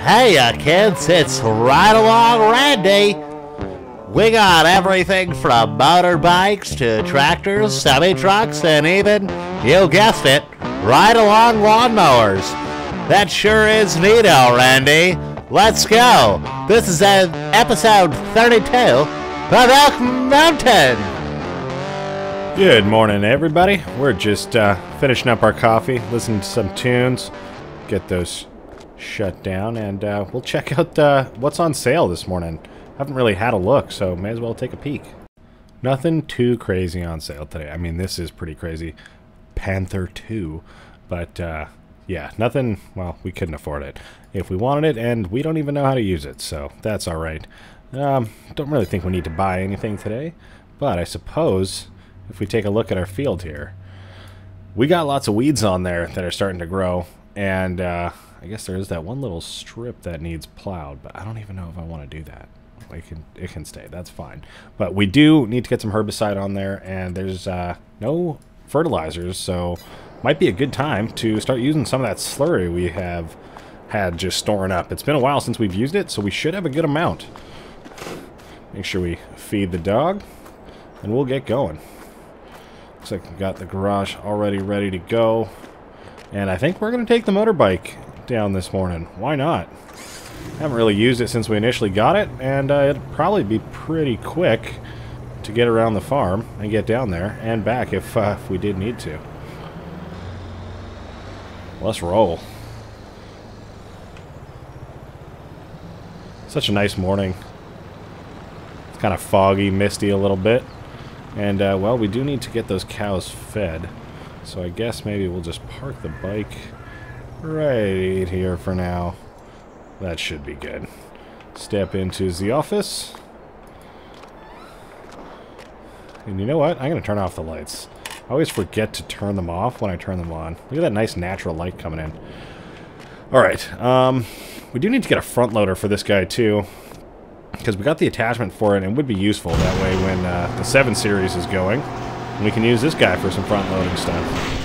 Hey, kids, it's Ride Along Randy. We got everything from motorbikes to tractors, semi-trucks, and even, you guessed it, ride-along lawnmowers. That sure is neato, Randy. Let's go. This is episode 32 of Elk Mountain. Good morning, everybody. We're just finishing up our coffee, listening to some tunes, get those shut down, and we'll check out what's on sale this morning. Haven't really had a look, so may as well take a peek. Nothing too crazy on sale today. I mean, this is pretty crazy. Panther 2. But, yeah, nothing, well, we couldn't afford it if we wanted it, and we don't even know how to use it, so that's alright. Don't really think we need to buy anything today, but I suppose if we take a look at our field here, we got lots of weeds on there that are starting to grow, and I guess there is that one little strip that needs plowed, but I don't even know if I want to do that. It can stay, that's fine. But we do need to get some herbicide on there, and there's no fertilizers, so might be a good time to start using some of that slurry we have had just storing up. It's been a while since we've used it, so we should have a good amount. Make sure we feed the dog, and we'll get going. Looks like we got the garage already ready to go, and I think we're going to take the motorbike down this morning. Why not? Haven't really used it since we initially got it, and it'll probably be pretty quick to get around the farm and get down there and back if we did need to. Let's roll. Such a nice morning. It's kind of foggy, misty a little bit, and well, we do need to get those cows fed, so I guess maybe we'll just park the bike right here for now. That should be good. Step into the office. And you know what? I'm going to turn off the lights. I always forget to turn them off when I turn them on. Look at that nice natural light coming in. Alright, we do need to get a front loader for this guy too, because we got the attachment for it, and it would be useful that way when the 7 Series is going. And we can use this guy for some front loading stuff.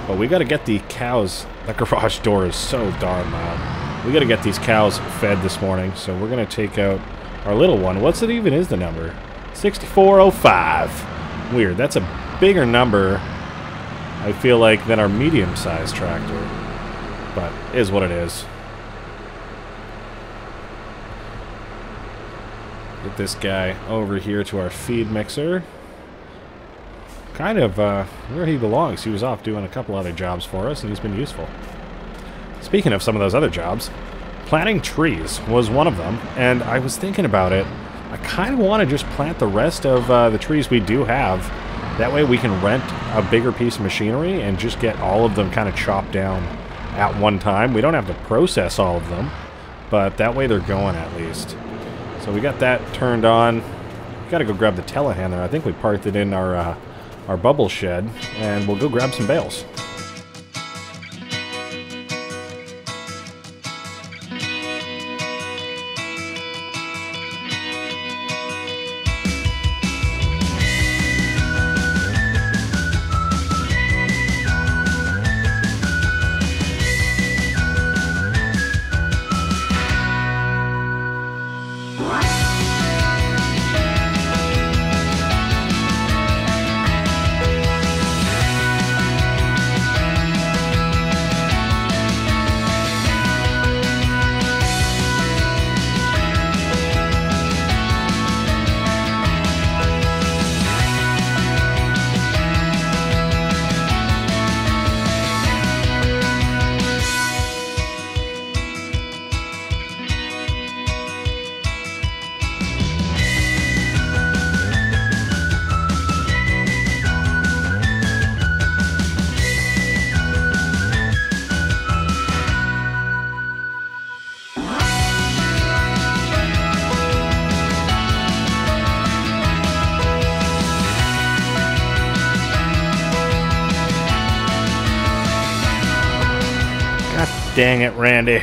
But we got to get the cows. That garage door is so darn loud. We got to get these cows fed this morning, so we're going to take out our little one. What's it even is the number? 6405. Weird. That's a bigger number, I feel like, than our medium-sized tractor. But it is what it is. Get this guy over here to our feed mixer. Kind of where he belongs. He was off doing a couple other jobs for us, and he's been useful. Speaking of some of those other jobs, planting trees was one of them, and I was thinking about it. I kind of want to just plant the rest of the trees we do have. That way we can rent a bigger piece of machinery and just get all of them kind of chopped down at one time. We don't have to process all of them, but that way they're going at least. So we got that turned on. Got to go grab the telehandler. I think we parked it in our bubble shed, and we'll go grab some bales. Dang it, Randy. You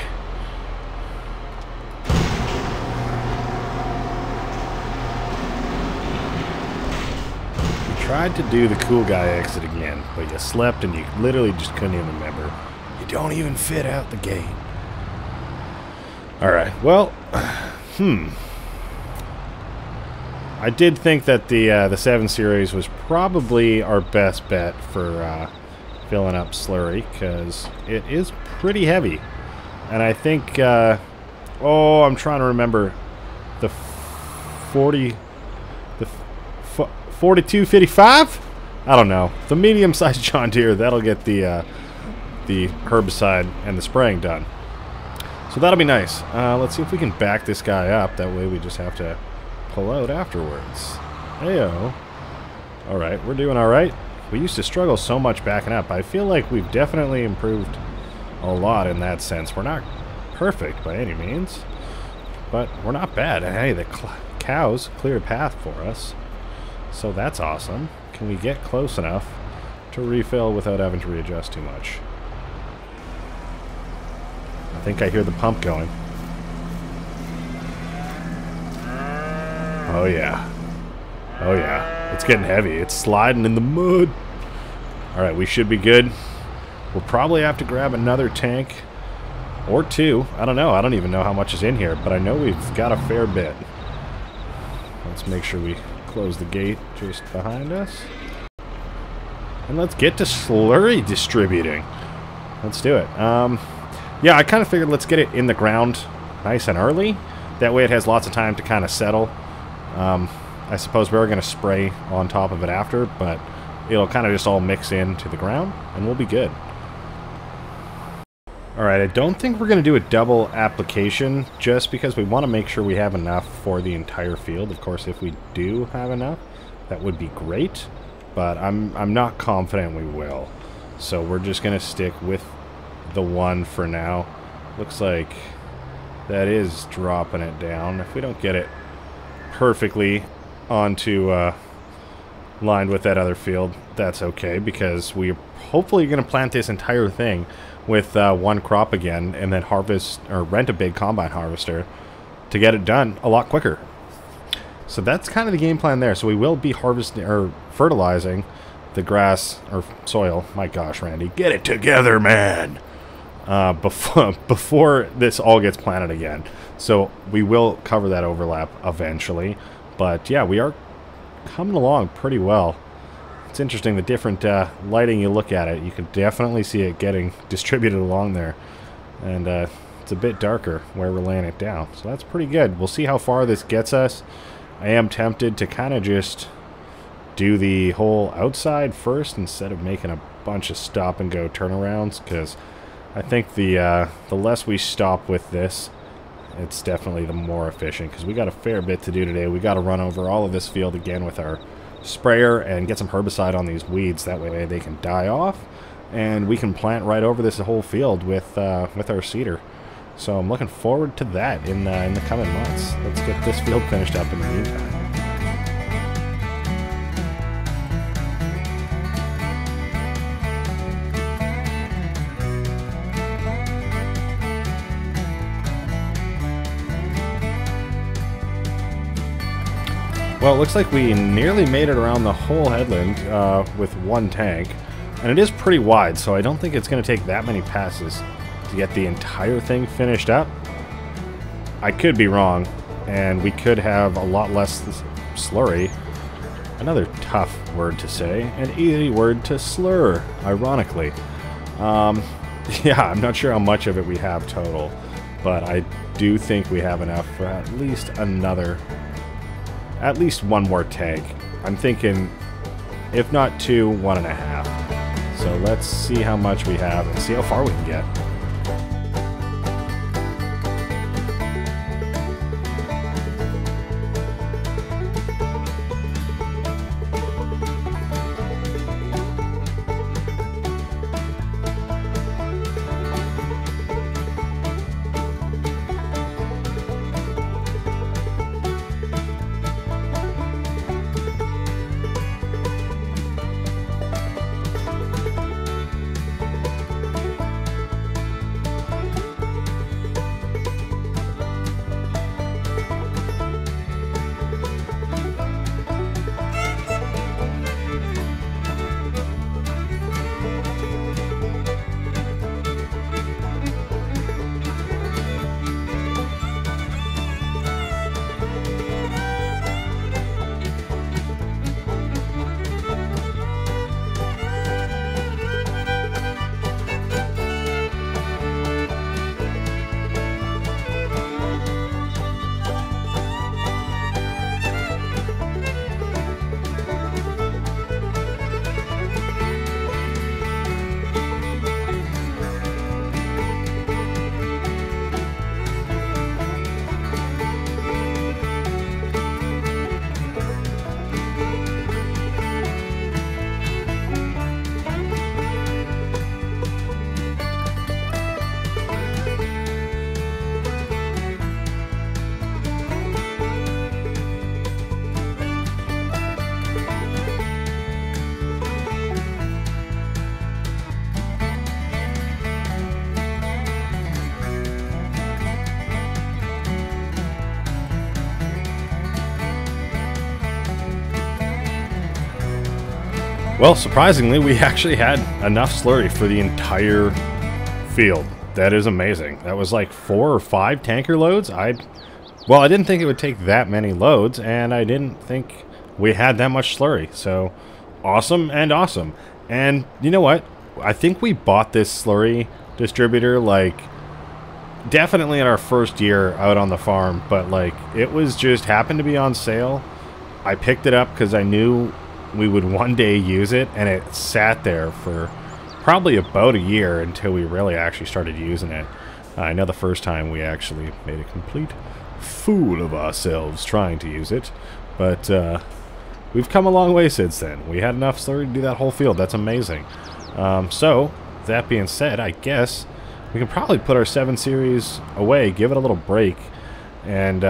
tried to do the cool guy exit again, but you slept and you literally just couldn't even remember. You don't even fit out the gate. Alright, well, I did think that the 7 Series was probably our best bet for filling up slurry, because it is pretty heavy. And I think, I'm trying to remember the 4255? I don't know. The medium-sized John Deere, that'll get the herbicide and the spraying done. So that'll be nice. Let's see if we can back this guy up. That way we just have to pull out afterwards. Heyo. Alright, we're doing alright. We used to struggle so much backing up. I feel like we've definitely improved a lot in that sense. We're not perfect by any means, but we're not bad. And hey, the cows cleared a path for us, so that's awesome. Can we get close enough to refill without having to readjust too much? I think I hear the pump going. Oh yeah. Oh yeah. It's getting heavy. It's sliding in the mud. Alright, we should be good. We'll probably have to grab another tank or 2. I don't know. I don't even know how much is in here, but I know we've got a fair bit. Let's make sure we close the gate just behind us. And let's get to slurry distributing. Let's do it. Yeah, I kind of figured let's get it in the ground nice and early. That way it has lots of time to kind of settle. I suppose we're going to spray on top of it after, but it'll kind of just all mix into the ground, and we'll be good. Alright, I don't think we're going to do a double application, just because we want to make sure we have enough for the entire field. Of course, if we do have enough, that would be great, but I'm not confident we will. So we're just going to stick with the one for now. Looks like that is dropping it down. If we don't get it perfectly onto lined with that other field, that's okay, because we're hopefully going to plant this entire thing with one crop again, and then harvest or rent a big combine harvester to get it done a lot quicker. So that's kind of the game plan there. So we will be harvesting or fertilizing the grass or soil. My gosh, Randy, get it together, man. Before this all gets planted again. So we will cover that overlap eventually. But yeah, we are coming along pretty well. It's interesting, the different lighting you look at it, you can definitely see it getting distributed along there. And it's a bit darker where we're laying it down. So that's pretty good. We'll see how far this gets us. I am tempted to kind of just do the whole outside first instead of making a bunch of stop and go turnarounds, because I think the less we stop with this, it's definitely the more efficient, because we got a fair bit to do today. We got to run over all of this field again with our sprayer and get some herbicide on these weeds. That way they can die off, and we can plant right over this whole field with our seeder. So I'm looking forward to that in the coming months. Let's get this field finished up in the meantime. Well, it looks like we nearly made it around the whole headland with one tank. And it is pretty wide, so I don't think it's going to take that many passes to get the entire thing finished up. I could be wrong, and we could have a lot less slurry. Another tough word to say, an easy word to slur, ironically. Yeah, I'm not sure how much of it we have total, but I do think we have enough for at least one more tank. I'm thinking, if not 2, 1.5. So let's see how much we have and see how far we can get. Well, surprisingly, we actually had enough slurry for the entire field. That is amazing. That was like 4 or 5 tanker loads. Well, I didn't think it would take that many loads, and I didn't think we had that much slurry. So, awesome and awesome. And you know what? I think we bought this slurry distributor, like, definitely in our first year out on the farm, but, like, it was just happened to be on sale. I picked it up because I knew we would one day use it, and it sat there for probably about a year until we really actually started using it. I know the first time we actually made a complete fool of ourselves trying to use it, but we've come a long way since then. We had enough slurry to do that whole field. That's amazing. So, that being said, I guess we can probably put our 7 Series away, give it a little break, and,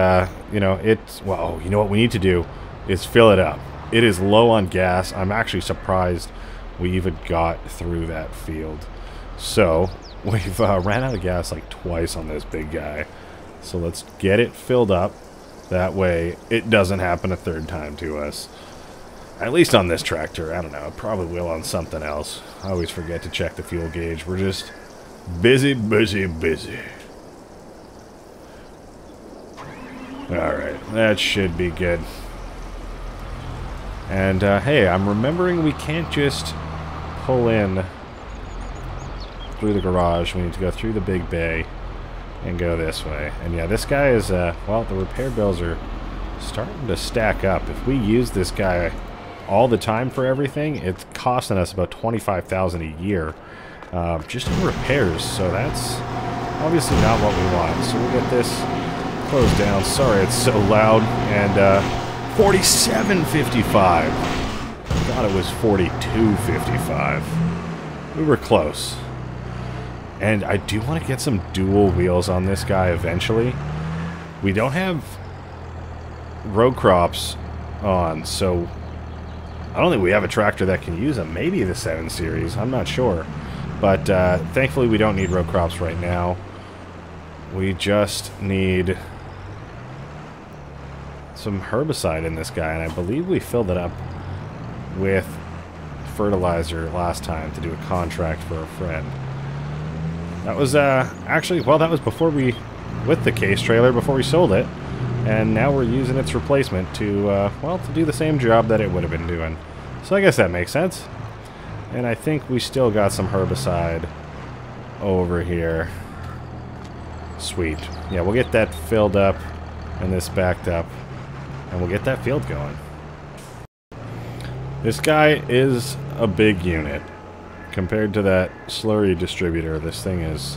you know, well, you know what we need to do is fill it up. It is low on gas. I'm actually surprised we even got through that field. So, we've ran out of gas like twice on this big guy. So let's get it filled up. That way, it doesn't happen a third time to us. At least on this tractor. I don't know. It probably will on something else. I always forget to check the fuel gauge. We're just busy, busy, busy. Alright, that should be good. And, hey, I'm remembering we can't just pull in through the garage. We need to go through the big bay and go this way. And, yeah, this guy is, well, the repair bills are starting to stack up. If we use this guy all the time for everything, it's costing us about $25,000 a year just in repairs. So that's obviously not what we want. So we'll get this closed down. Sorry it's so loud. And, 47.55. Thought it was 42.55. We were close. And I do want to get some dual wheels on this guy eventually. We don't have row crops on, so I don't think we have a tractor that can use them. Maybe the 7 Series, I'm not sure. But thankfully we don't need row crops right now. We just need some herbicide in this guy, and I believe we filled it up with fertilizer last time to do a contract for a friend. That was actually, well, that was before we, with the case trailer, before we sold it, and now we're using its replacement to, well, to do the same job that it would have been doing. So I guess that makes sense. And I think we still got some herbicide over here. Sweet. Yeah, we'll get that filled up and this backed up, and we'll get that field going. This guy is a big unit. Compared to that slurry distributor, this thing is,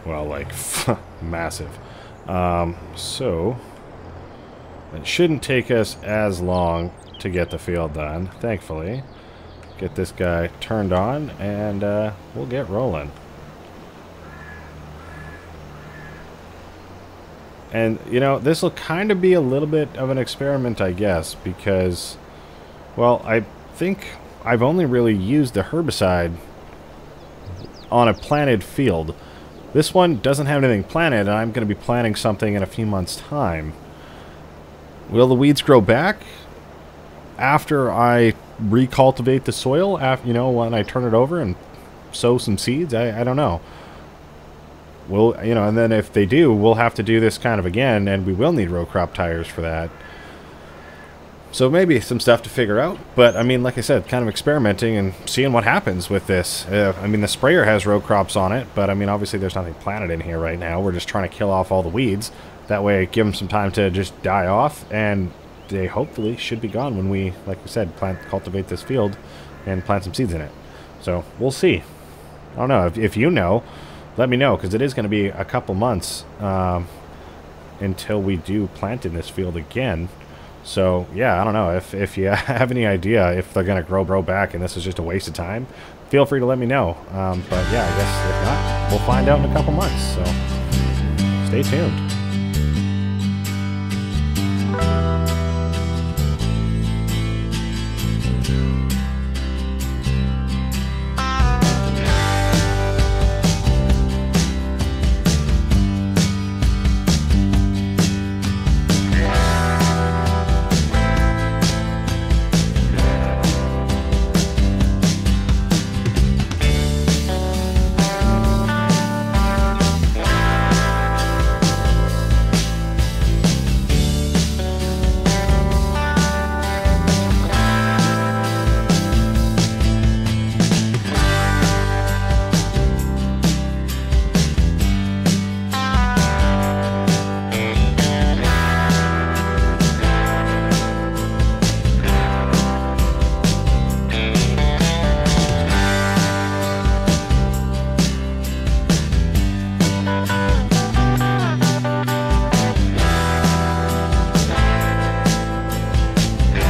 well, like, massive. So, it shouldn't take us as long to get the field done, thankfully. Get this guy turned on, and we'll get rolling. And, you know, this will kind of be a little bit of an experiment, I guess, because, well, I think I've only really used the herbicide on a planted field. This one doesn't have anything planted, and I'm going to be planting something in a few months' time. Will the weeds grow back after I recultivate the soil, after, you know, when I turn it over and sow some seeds? I don't know. Well, you know, and then if they do, we'll have to do this kind of again, and we will need row crop tires for that. So maybe some stuff to figure out, but I mean, like I said, kind of experimenting and seeing what happens with this. I mean, the sprayer has row crops on it, but I mean, obviously there's nothing planted in here right now. We're just trying to kill off all the weeds. That way, give them some time to just die off, and they hopefully should be gone when we, like we said, cultivate this field and plant some seeds in it. So we'll see. I don't know if you know. Let me know, because it is going to be a couple months until we do plant in this field again. So, yeah, I don't know. If you have any idea if they're going to grow back and this is just a waste of time, feel free to let me know. But, yeah, I guess if not, we'll find out in a couple months. So, stay tuned.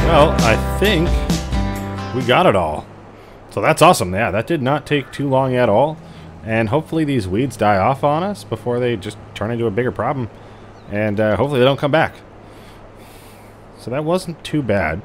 Well, I think we got it all. So that's awesome. Yeah, that did not take too long at all. And hopefully these weeds die off on us before they just turn into a bigger problem. And hopefully they don't come back. So that wasn't too bad.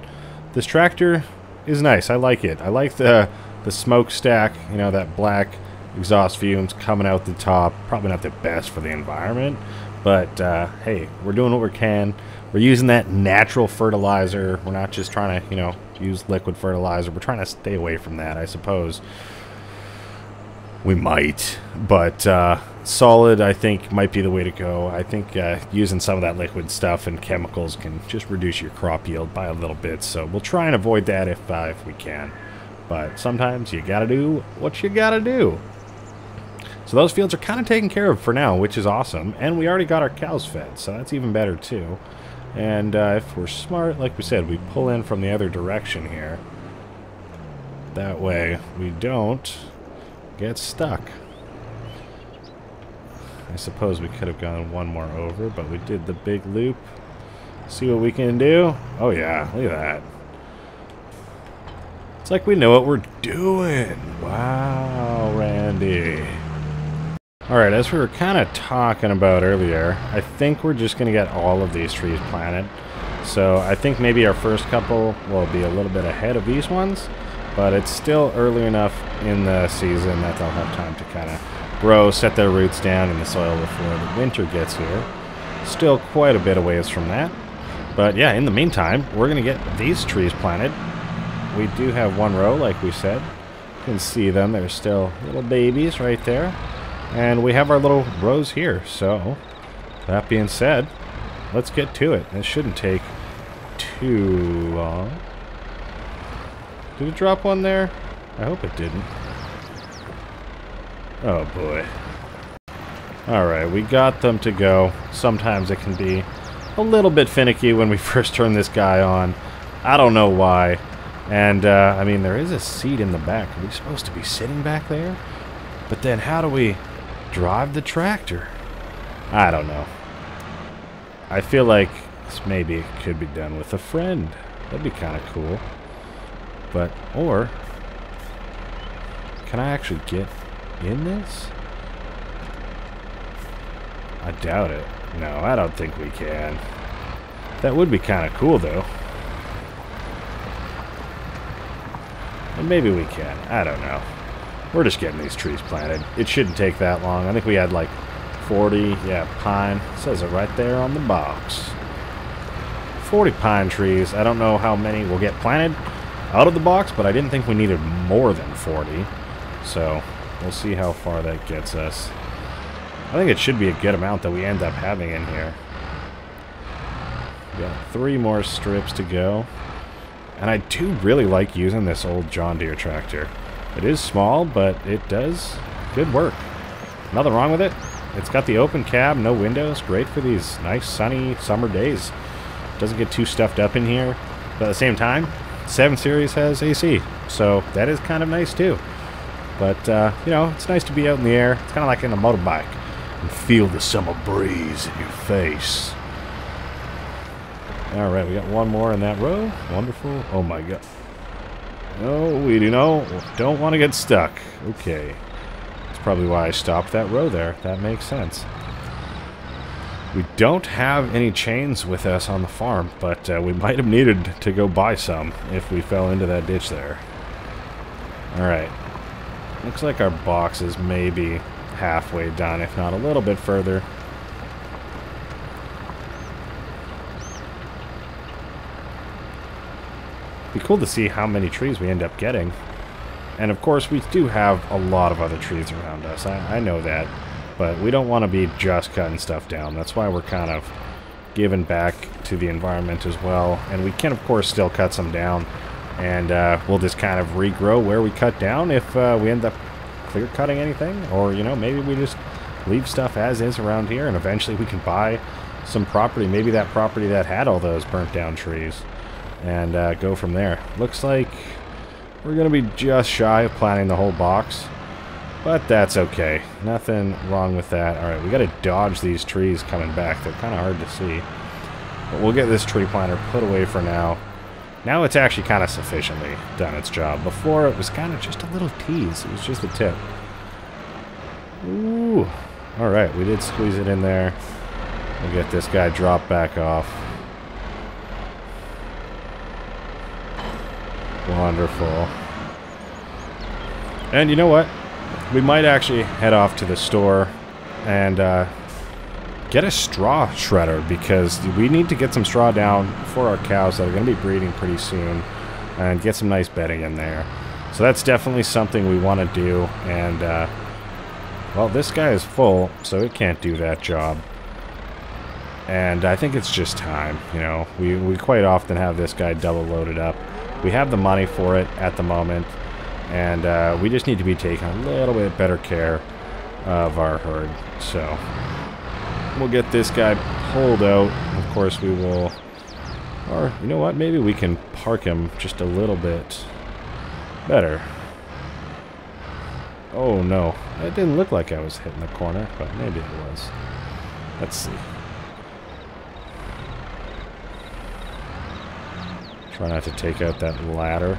This tractor is nice. I like it. I like the smokestack, you know, that black exhaust fumes coming out the top. Probably not the best for the environment. But, hey, we're doing what we can. We're using that natural fertilizer. We're not just trying to, you know, use liquid fertilizer. We're trying to stay away from that, I suppose. We might. But solid, I think, might be the way to go. I think using some of that liquid stuff and chemicals can just reduce your crop yield by a little bit. So we'll try and avoid that if we can. But sometimes you got to do what you got to do. So those fields are kind of taken care of for now, which is awesome. And we already got our cows fed, so that's even better too. And if we're smart, like we said, we pull in from the other direction here. That way we don't get stuck. I suppose we could have gone one more over, but we did the big loop. See what we can do? Oh yeah, look at that. It's like we know what we're doing. Wow, Randy. Alright, as we were kind of talking about earlier, I think we're just going to get all of these trees planted. So I think maybe our first couple will be a little bit ahead of these ones, but it's still early enough in the season that they'll have time to kind of grow, set their roots down in the soil before the winter gets here. Still quite a bit of ways from that. But yeah, in the meantime, we're going to get these trees planted. We do have one row, like we said. You can see them. They're still little babies right there. And we have our little rows here, so that being said, let's get to it. It shouldn't take too long. Did it drop one there? I hope it didn't. Oh boy. Alright, we got them to go. Sometimes it can be a little bit finicky when we first turn this guy on. I don't know why. And, I mean, there is a seat in the back. Are we supposed to be sitting back there? But then how do we drive the tractor? I don't know. I feel like this maybe could be done with a friend. That'd be kind of cool. But, or, can I actually get in this? I doubt it. No, I don't think we can. That would be kind of cool, though. And maybe we can. I don't know. We're just getting these trees planted. It shouldn't take that long. I think we had like 40, yeah, pine. It says it right there on the box. 40 pine trees. I don't know how many will get planted out of the box, but I didn't think we needed more than 40. So we'll see how far that gets us. I think it should be a good amount that we end up having in here. We got 3 more strips to go. And I do really like using this old John Deere tractor. It is small, but it does good work. Nothing wrong with it. It's got the open cab, no windows. Great for these nice sunny summer days. Doesn't get too stuffed up in here. But at the same time, 7 Series has AC. So that is kind of nice too. But, you know, it's nice to be out in the air. It's kind of like in a motorbike. And feel the summer breeze in your face. Alright, we got one more in that row. Wonderful. Oh my god. No, we don't want to get stuck. Okay. That's probably why I stopped that row there. That makes sense. We don't have any chains with us on the farm, but we might have needed to go buy some if we fell into that ditch there. Alright. Looks like our box is maybe halfway done, if not a little bit further. Be cool to see how many trees we end up getting. And of course we do have a lot of other trees around us. I know that. But we don't want to be just cutting stuff down. That's why we're kind of giving back to the environment as well. And we can of course still cut some down. And we'll just kind of regrow where we cut down if we end up clear cutting anything. Or, you know, maybe we just leave stuff as is around here and eventually we can buy some property. Maybe that property that had all those burnt down trees. And go from there. Looks like we're going to be just shy of planting the whole box. But that's okay. Nothing wrong with that. Alright, we got to dodge these trees coming back. They're kind of hard to see. But we'll get this tree planter put away for now. Now it's actually kind of sufficiently done its job. Before, it was kind of just a little tease. It was just a tip. Ooh. Alright, we did squeeze it in there. We'll get this guy dropped back off. Wonderful. And you know what? We might actually head off to the store and get a straw shredder, because we need to get some straw down for our cows that are going to be breeding pretty soon and get some nice bedding in there. So that's definitely something we want to do. And, well, this guy is full, so it can't do that job. And I think it's just time, you know. We quite often have this guy double loaded up. We have the money for it at the moment, and we just need to be taking a little bit better care of our herd. So we'll get this guy pulled out. Of course, we will... Or, you know what? Maybe we can park him just a little bit better. Oh, no. It didn't look like I was hitting the corner, but maybe it was. Let's see. Try not to take out that ladder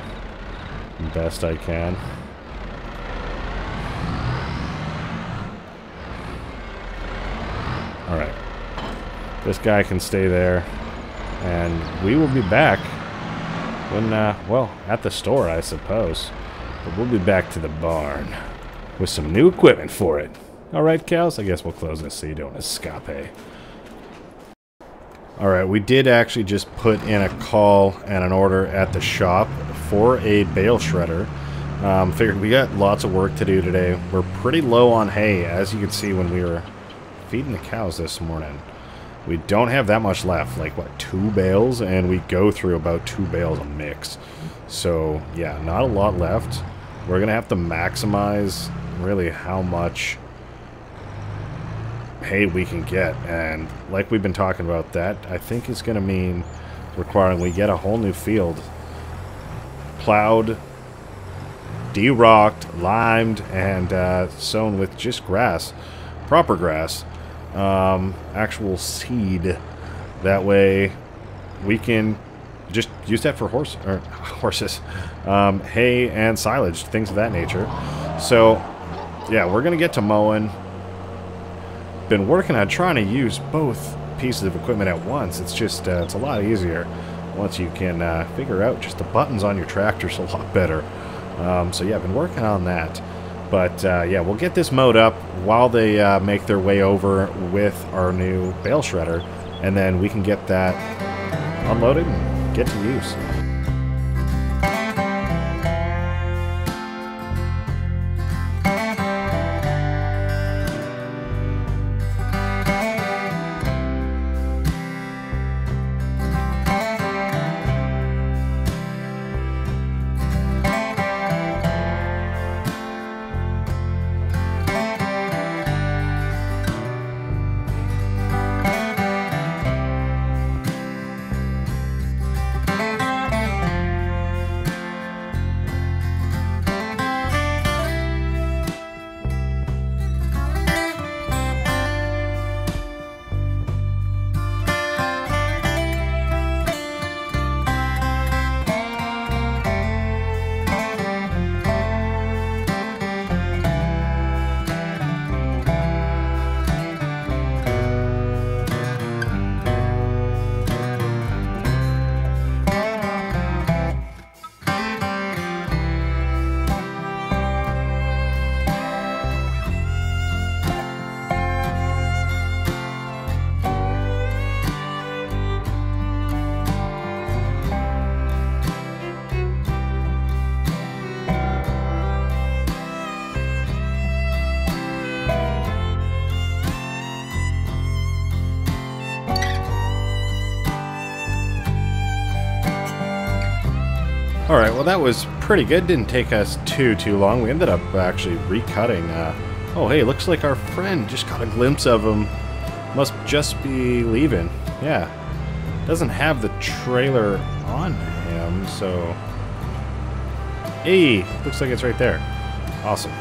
best I can. Alright. This guy can stay there. And we will be back when, well, at the store, I suppose. But we'll be back to the barn with some new equipment for it. Alright, cows, I guess we'll close this so you don't escape. Alright, we did actually just put in a call and an order at the shop for a bale shredder. Figured we got lots of work to do today. We're pretty low on hay, as you can see when we were feeding the cows this morning. We don't have that much left, like, what, 2 bales? And we go through about 2 bales a mix. So, yeah, not a lot left. We're going to have to maximize, really, how much hay we can get. And like we've been talking about, that I think is going to mean requiring we get a whole new field. Plowed, de-rocked, limed, and sown with just grass. Proper grass. Actual seed. That way we can just use that for horses, hay and silage, things of that nature. So yeah, we're gonna get to mowing. Been working on trying to use both pieces of equipment at once. It's just it's a lot easier once you can figure out just the buttons on your tractors a lot better. So yeah, I've been working on that. But, yeah, we'll get this mowed up while they make their way over with our new bale shredder. And then we can get that unloaded and get to use. Alright, well that was pretty good. Didn't take us too long. We ended up actually recutting. Oh hey, looks like our friend just got a glimpse of him. Must just be leaving. Yeah. Doesn't have the trailer on him, so... Hey! Looks like it's right there. Awesome.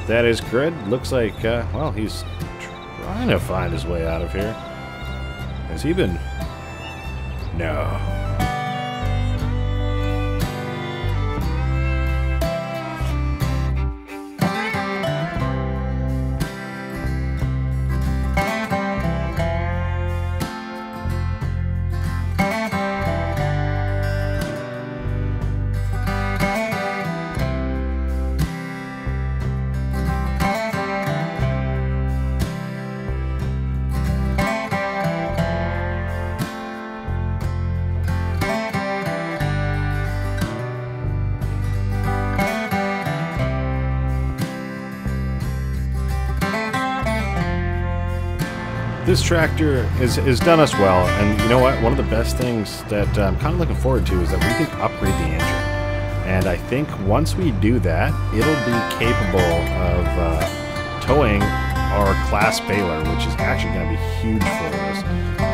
That is good. Looks like, well, he's trying to find his way out of here. Has he been... No. this tractor has done us well, and you know what? One of the best things that I'm kind of looking forward to is that we can upgrade the engine. And I think once we do that, it'll be capable of towing our class baler, which is actually going to be huge for us,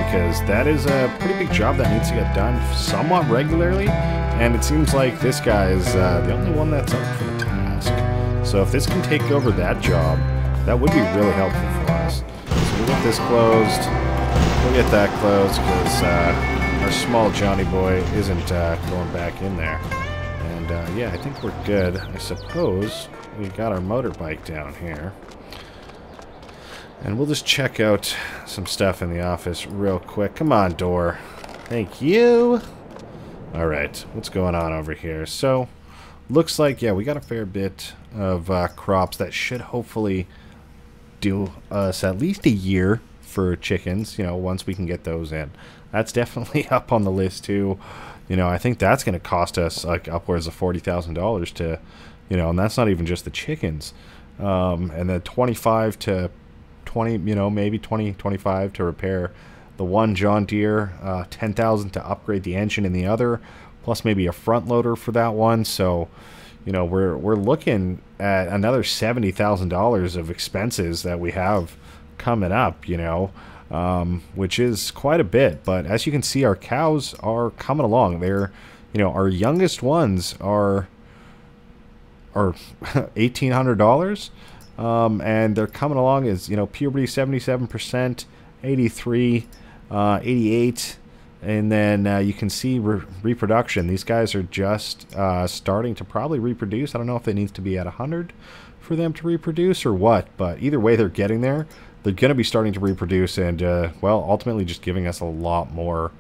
because that is a pretty big job that needs to get done somewhat regularly, and it seems like this guy is the only one that's up for the task. So if this can take over that job, that would be really helpful for us. So we'll get this closed, we'll get that closed, because our small Johnny boy isn't going back in there. And yeah, I think we're good. I suppose we got our motorbike down here. And we'll just check out some stuff in the office real quick. Come on, door. Thank you. Alright, what's going on over here? So, looks like, yeah, we got a fair bit of crops that should hopefully do us at least a year for chickens, you know, once we can get those in. That's definitely up on the list, too. You know, I think that's going to cost us, like, upwards of $40,000 to, you know, and that's not even just the chickens. And then 25 to 20, you know, maybe 25 to repair the one John Deere, 10,000 to upgrade the engine in the other, plus maybe a front loader for that one. So, you know, we're looking at another $70,000 of expenses that we have coming up, you know, which is quite a bit. But as you can see, our cows are coming along. They're, you know, our youngest ones are $1,800. And they're coming along as, you know, puberty 77%, 83, 88, and then you can see reproduction. These guys are just starting to probably reproduce. I don't know if it needs to be at 100 for them to reproduce or what, but either way, they're getting there. They're going to be starting to reproduce and, well, ultimately just giving us a lot more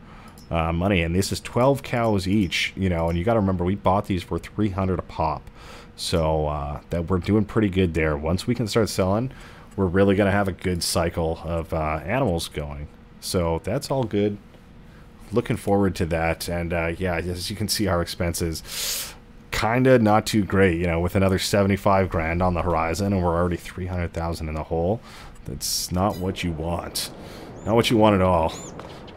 money. And this is 12 cows each, you know, and you got to remember, we bought these for $300 a pop. So that we're doing pretty good there. Once we can start selling, we're really going to have a good cycle of animals going. So that's all good. Looking forward to that. And yeah, as you can see, our expenses kind of not too great, you know, with another 75 grand on the horizon, and we're already 300,000 in the hole. That's not what you want. Not what you want at all.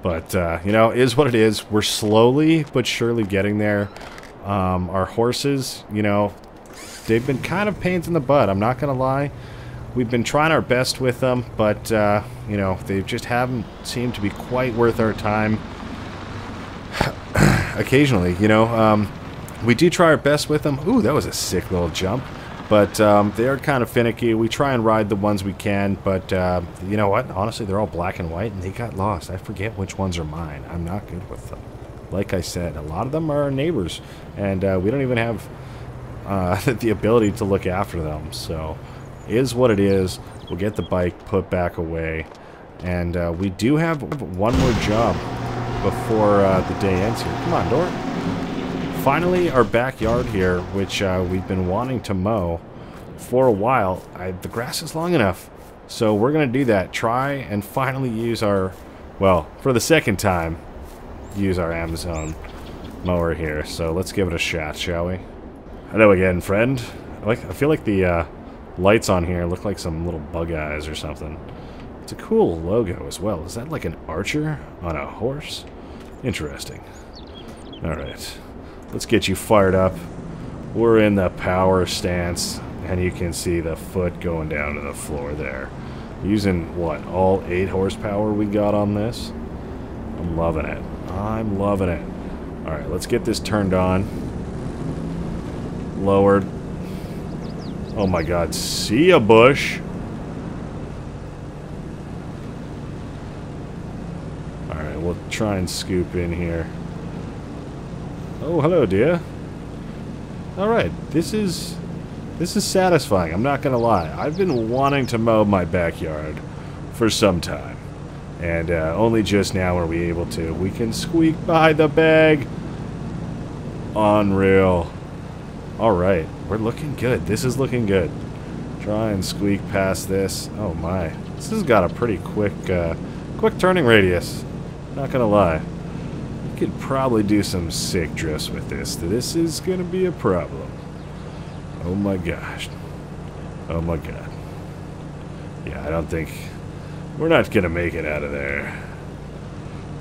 But, you know, it is what it is. We're slowly but surely getting there. Our horses, you know, they've been kind of pains in the butt, I'm not going to lie. We've been trying our best with them, but, you know, they just haven't seemed to be quite worth our time. Occasionally, you know, we do try our best with them. Ooh, that was a sick little jump. But they are kind of finicky. We try and ride the ones we can, but you know what? Honestly, they're all black and white, and they got lost. I forget which ones are mine. I'm not good with them. Like I said, a lot of them are our neighbors, and we don't even have the ability to look after them. So, it is what it is. We'll get the bike put back away, and we do have one more job before the day ends here. Come on, Dora. Finally, our backyard here, which we've been wanting to mow for a while. The grass is long enough, so we're going to do that. Try and finally use our, well, for the second time, use our Amazon mower here. So let's give it a shot, shall we? Hello again, friend. I feel like the lights on here look like some little bug eyes or something. It's a cool logo as well. Is that like an archer on a horse? Interesting. Alright. Let's get you fired up. We're in the power stance, and you can see the foot going down to the floor there. Using, what, all 8 horsepower we got on this? I'm loving it. I'm loving it. Alright, let's get this turned on. Lowered. Oh my god, see ya, bush! Alright, we'll try and scoop in here. Oh, hello, dear. Alright, this is satisfying, I'm not gonna lie. I've been wanting to mow my backyard for some time. And only just now are we able to. We can squeak by the bag. Unreal. Alright, we're looking good. This is looking good. Try and squeak past this. Oh my. This has got a pretty quick turning radius. Not gonna lie. We could probably do some sick drifts with this. This is gonna be a problem. Oh my gosh. Oh my god. Yeah, I don't think We're not gonna make it out of there.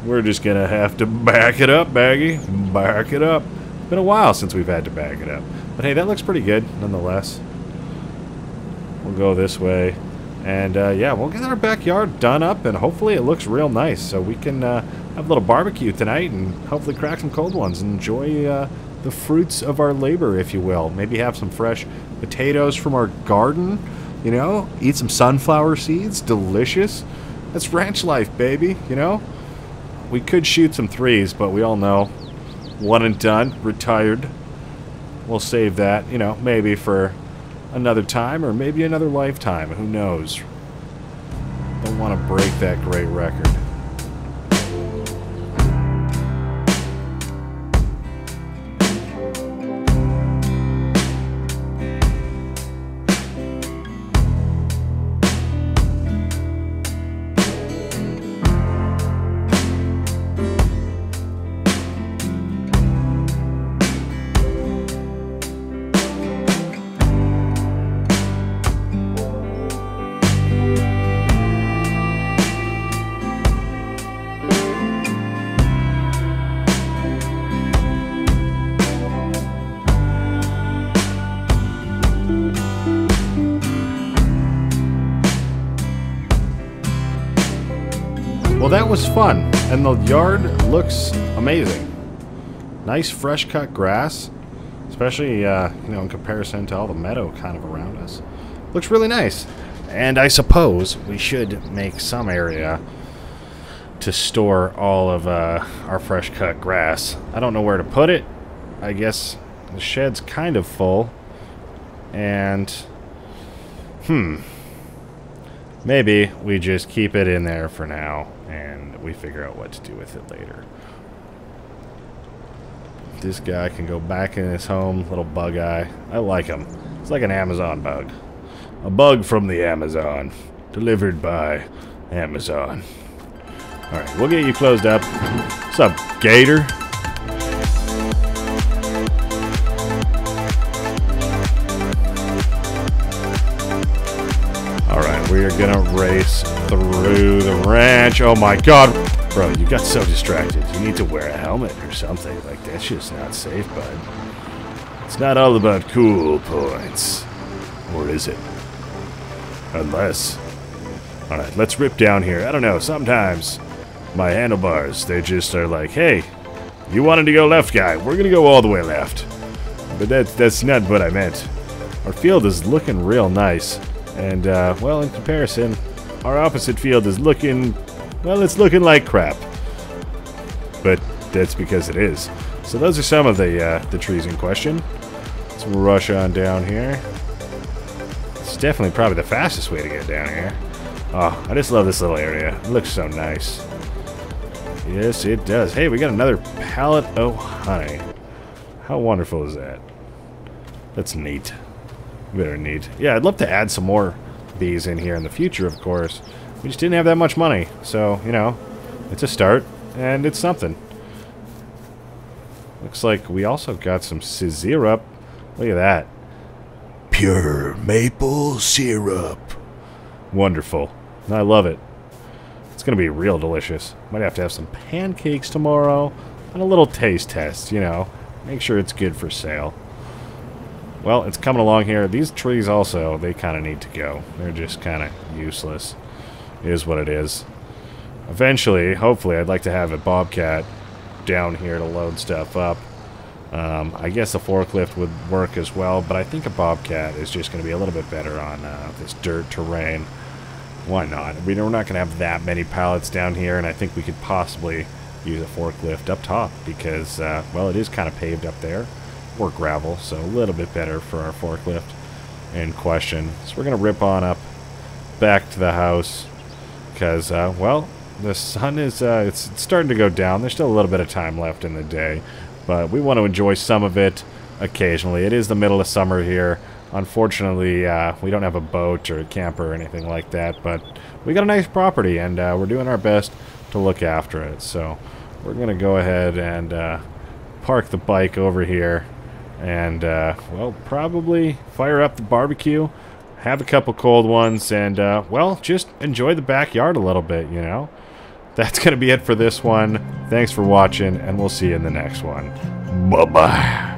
We're just gonna have to back it up, Baggy. Back it up. It's been a while since we've had to back it up. But hey, that looks pretty good, nonetheless. We'll go this way. And, yeah, we'll get our backyard done up, and hopefully it looks real nice. So we can have a little barbecue tonight and hopefully crack some cold ones and enjoy the fruits of our labor, if you will. Maybe have some fresh potatoes from our garden, you know? Eat some sunflower seeds. Delicious. That's ranch life, baby, you know? We could shoot some threes, but we all know one and done, retired. We'll save that, you know, maybe for another time or maybe another lifetime. Who knows? Don't want to break that great record. Well, that was fun, and the yard looks amazing. Nice fresh cut grass, especially, you know, in comparison to all the meadow kind of around us. Looks really nice. And I suppose we should make some area to store all of our fresh cut grass. I don't know where to put it. I guess the shed's kind of full. And, maybe we just keep it in there for now, and we figure out what to do with it later. This guy can go back in his home, little bug eye. I like him. It's like an Amazon bug. A bug from the Amazon. Delivered by Amazon. Alright, we'll get you closed up. What's up, Gator? Alright, we are gonna race through the ranch. Oh my god! Bro, you got so distracted. You need to wear a helmet or something. Like, that's just not safe, bud. It's not all about cool points. Or is it? Unless... Alright, let's rip down here. I don't know, sometimes my handlebars, they just are like, hey, you wanted to go left, guy. We're gonna go all the way left. But that's not what I meant. Our field is looking real nice. And, well, in comparison, our opposite field is looking, well, it's looking like crap. But that's because it is. So those are some of the trees in question. Let's rush on down here. It's definitely probably the fastest way to get down here. Oh, I just love this little area. It looks so nice. Yes, it does. Hey, we got another pallet. Oh, honey. How wonderful is that? That's neat. Very neat. Yeah, I'd love to add some more bees in here in the future, of course. We just didn't have that much money. So, you know, it's a start, and it's something. Looks like we also got some syrup. Look at that. Pure maple syrup. Wonderful. I love it. It's going to be real delicious. Might have to have some pancakes tomorrow. And a little taste test, you know. Make sure it's good for sale. Well, it's coming along here. These trees also, they kind of need to go. They're just kind of useless. It is what it is. Eventually, hopefully, I'd like to have a bobcat down here to load stuff up. I guess a forklift would work as well, but I think a bobcat is just going to be a little bit better on this dirt terrain. Why not? I mean, we're not going to have that many pallets down here, and I think we could possibly use a forklift up top because, well, it is kind of paved up there. Or gravel, so a little bit better for our forklift in question. So we're going to rip on up back to the house because, well, the sun is it's starting to go down. There's still a little bit of time left in the day, but we want to enjoy some of it occasionally. It is the middle of summer here. Unfortunately, we don't have a boat or a camper or anything like that, but we got a nice property, and we're doing our best to look after it. So we're going to go ahead and park the bike over here and, well, probably fire up the barbecue, have a couple cold ones, and, well, just enjoy the backyard a little bit, you know? That's going to be it for this one. Thanks for watching, and we'll see you in the next one. Bye-bye.